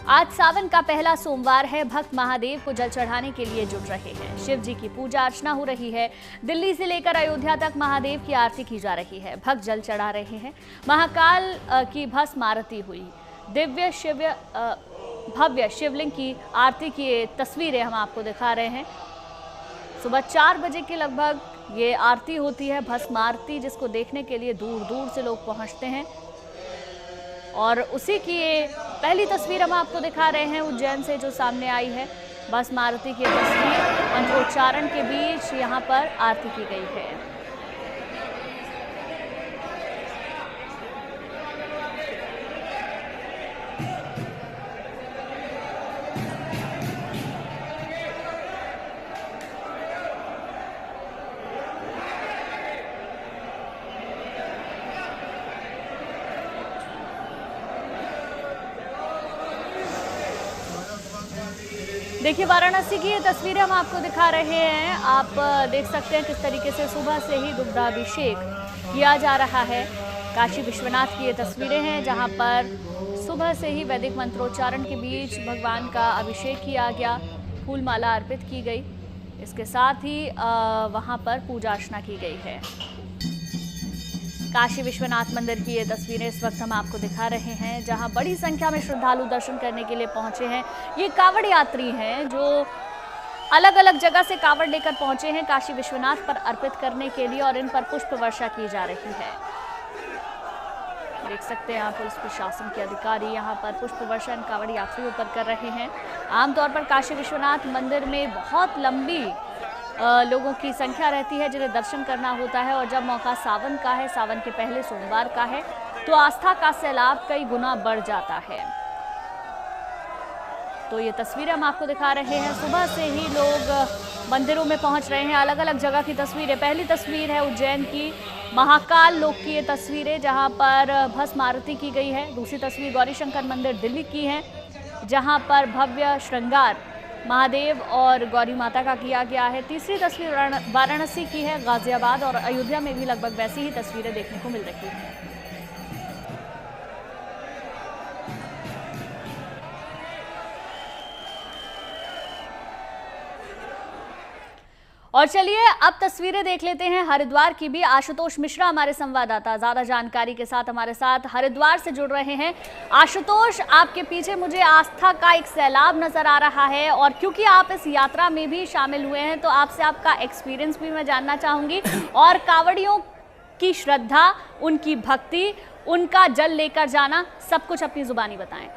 आज सावन का पहला सोमवार है। भक्त महादेव को जल चढ़ाने के लिए जुट रहे हैं। शिव जी की पूजा अर्चना हो रही है। दिल्ली से लेकर अयोध्या तक महादेव की आरती की जा रही है। भक्त जल चढ़ा रहे हैं। महाकाल की भस्म आरती हुई। भव्य शिवलिंग की आरती की तस्वीरें हम आपको दिखा रहे हैं। सुबह 4 बजे के लगभग ये आरती होती है, भस्म आरती, जिसको देखने के लिए दूर दूर से लोग पहुंचते हैं। और उसी की ये पहली तस्वीर हम आपको दिखा रहे हैं उज्जैन से, जो सामने आई है। भस्म आरती की तस्वीर मंत्रोच्चारण के बीच यहाँ पर आरती की गई है। देखिए, वाराणसी की ये तस्वीरें हम आपको दिखा रहे हैं। आप देख सकते हैं किस तरीके से सुबह से ही दुग्धाभिषेक किया जा रहा है। काशी विश्वनाथ की ये तस्वीरें हैं, जहां पर सुबह से ही वैदिक मंत्रोच्चारण के बीच भगवान का अभिषेक किया गया, फूल माला अर्पित की गई। इसके साथ ही वहां पर पूजा अर्चना की गई है। काशी विश्वनाथ मंदिर की ये तस्वीरें इस वक्त हम आपको दिखा रहे हैं, जहां बड़ी संख्या में श्रद्धालु दर्शन करने के लिए पहुंचे हैं। ये कांवड़ यात्री हैं जो अलग अलग जगह से कांवड़ लेकर पहुंचे हैं काशी विश्वनाथ पर अर्पित करने के लिए, और इन पर पुष्प वर्षा की जा रही है। देख सकते हैं आप, पुलिस प्रशासन के अधिकारी यहाँ पर पुष्प वर्षा इन कांवड़ यात्रियों पर कर रहे हैं। आमतौर पर काशी विश्वनाथ मंदिर में बहुत लंबी लोगों की संख्या रहती है जिन्हें दर्शन करना होता है, और जब मौका सावन का है, सावन के पहले सोमवार का है, तो आस्था का सैलाब कई गुना बढ़ जाता है। तो ये तस्वीरें हम आपको दिखा रहे हैं। सुबह से ही लोग मंदिरों में पहुंच रहे हैं। अलग अलग जगह की तस्वीरें। पहली तस्वीर है उज्जैन की महाकाल लोक की ये तस्वीरें, जहां पर भस्म आरती की गई है। दूसरी तस्वीर गौरीशंकर मंदिर दिल्ली की है, जहां पर भव्य श्रृंगार महादेव और गौरी माता का किया गया है। तीसरी तस्वीर वाराणसी की है। गाजियाबाद और अयोध्या में भी लगभग वैसी ही तस्वीरें देखने को मिल रही हैं। और चलिए अब तस्वीरें देख लेते हैं हरिद्वार की भी। आशुतोष मिश्रा हमारे संवाददाता ज्यादा जानकारी के साथ हमारे साथ हरिद्वार से जुड़ रहे हैं। आशुतोष, आपके पीछे मुझे आस्था का एक सैलाब नजर आ रहा है, और क्योंकि आप इस यात्रा में भी शामिल हुए हैं, तो आपसे आपका एक्सपीरियंस भी मैं जानना चाहूंगी, और कांवड़ियों की श्रद्धा, उनकी भक्ति, उनका जल लेकर जाना, सब कुछ अपनी जुबानी बताएं।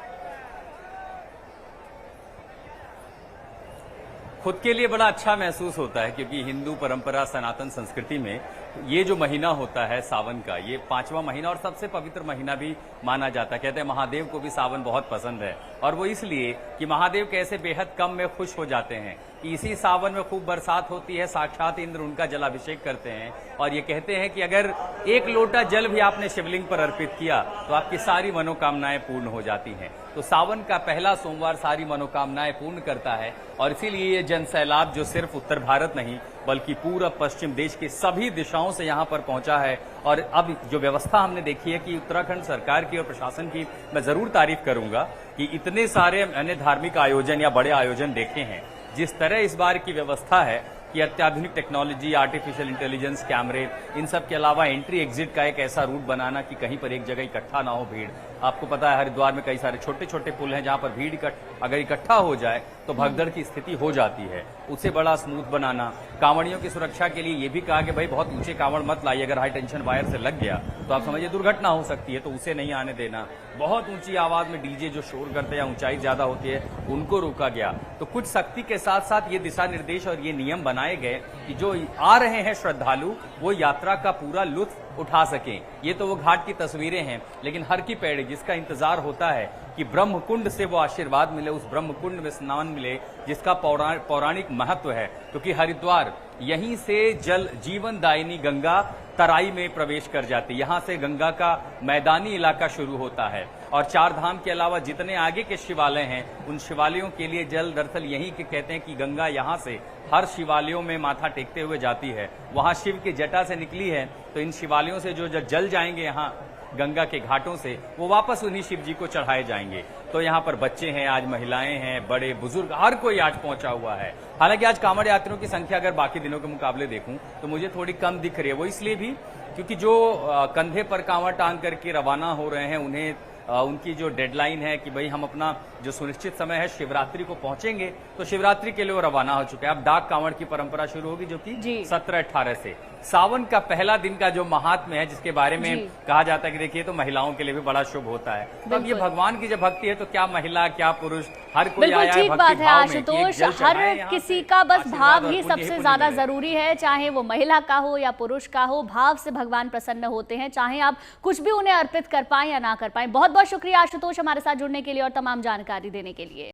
खुद के लिए बड़ा अच्छा महसूस होता है, क्योंकि हिंदू परंपरा, सनातन संस्कृति में ये जो महीना होता है सावन का, ये 5वां महीना और सबसे पवित्र महीना भी माना जाता है। कहते हैं महादेव को भी सावन बहुत पसंद है, और वो इसलिए कि महादेव कैसे बेहद कम में खुश हो जाते हैं कि इसी सावन में खूब बरसात होती है, साक्षात इंद्र उनका जलाभिषेक करते हैं, और ये कहते हैं कि अगर 1 लोटा जल भी आपने शिवलिंग पर अर्पित किया तो आपकी सारी मनोकामनाएं पूर्ण हो जाती हैं। तो सावन का पहला सोमवार सारी मनोकामनाएं पूर्ण करता है, और इसीलिए ये जन सैलाब जो सिर्फ उत्तर भारत नहीं बल्कि पूरा पश्चिम देश के सभी दिशाओं से यहाँ पर पहुंचा है। और अब जो व्यवस्था हमने देखी है कि उत्तराखंड सरकार की और प्रशासन की मैं जरूर तारीफ करूंगा कि इतने सारे मैंने धार्मिक आयोजन या बड़े आयोजन देखे हैं, जिस तरह इस बार की व्यवस्था है कि अत्याधुनिक टेक्नोलॉजी, आर्टिफिशियल इंटेलिजेंस, कैमरे, इन सब के अलावा एंट्री एग्जिट का एक ऐसा रूट बनाना कि कहीं पर एक जगह इकट्ठा ना हो भीड़। आपको पता है हरिद्वार में कई सारे छोटे छोटे पुल हैं जहां पर भीड़ अगर इकट्ठा हो जाए तो भगदड़ की स्थिति हो जाती है। उसे बड़ा स्मूथ बनाना, कांवड़ियों की सुरक्षा के लिए ये भी कहा कि भाई बहुत ऊंचे कांवड़ मत लाइए, अगर हाई टेंशन वायर से लग गया तो आप समझिए दुर्घटना हो सकती है, तो उसे नहीं आने देना। बहुत ऊंची आवाज में डीजे जो शोर करते हैं या ऊंचाई ज्यादा होती है उनको रोका गया। तो कुछ सख्ती के साथ साथ ये दिशा निर्देश और ये नियम बनाए गए कि जो आ रहे हैं श्रद्धालु वो यात्रा का पूरा लुत्फ उठा सकें। ये तो वो घाट की तस्वीरें हैं, लेकिन हर की पैड़ी जिसका इंतजार होता है कि ब्रह्म कुंड से वो आशीर्वाद मिले, उस ब्रह्म कुंड में स्नान मिले, जिसका पौराणिक महत्व है, क्योंकि हरिद्वार यहीं से जल जीवन दायिनी गंगा तराई में प्रवेश कर जाती है। यहाँ से गंगा का मैदानी इलाका शुरू होता है, और 4 धाम के अलावा जितने आगे के शिवालय हैं उन शिवालयों के लिए जल दरअसल यही के कहते हैं कि गंगा यहाँ से हर शिवालयों में माथा टेकते हुए जाती है। वहाँ शिव की जटा से निकली है, तो इन शिवालयों से जो जल जाएंगे यहाँ गंगा के घाटों से वो वापस उन्हीं शिव जी को चढ़ाए जाएंगे। तो यहाँ पर बच्चे हैं, आज महिलाएं हैं, बड़े बुजुर्ग, हर कोई आज पहुंचा हुआ है। हालांकि आज कांवड़ यात्रियों की संख्या अगर बाकी दिनों के मुकाबले देखूं तो मुझे थोड़ी कम दिख रही है। वो इसलिए भी क्योंकि जो कंधे पर कांवड़ टांग करके रवाना हो रहे हैं, उन्हें उनकी जो डेडलाइन है कि भाई हम अपना जो सुनिश्चित समय है शिवरात्रि को पहुंचेंगे, तो शिवरात्रि के लिए वो रवाना हो चुके हैं। अब डाक कांवड़ की परंपरा शुरू होगी जो कि 17-18 से। सावन का पहला दिन का जो महात्म्य है, जिसके बारे में कहा जाता है कि देखिए तो महिलाओं के लिए भी बड़ा शुभ होता है। तो अब ये भगवान की जब भक्ति है तो क्या महिला क्या पुरुष, हर कोई आया है भक्ति भाव में। आशुतोष, हर किसी का बस भाव ही सबसे ज्यादा जरूरी है, चाहे वो महिला का हो या पुरुष का हो, भाव से भगवान प्रसन्न होते हैं, चाहे आप कुछ भी उन्हें अर्पित कर पाए या ना कर पाए। बहुत बहुत शुक्रिया आशुतोष हमारे साथ जुड़ने के लिए और तमाम जानकारी देने के लिए।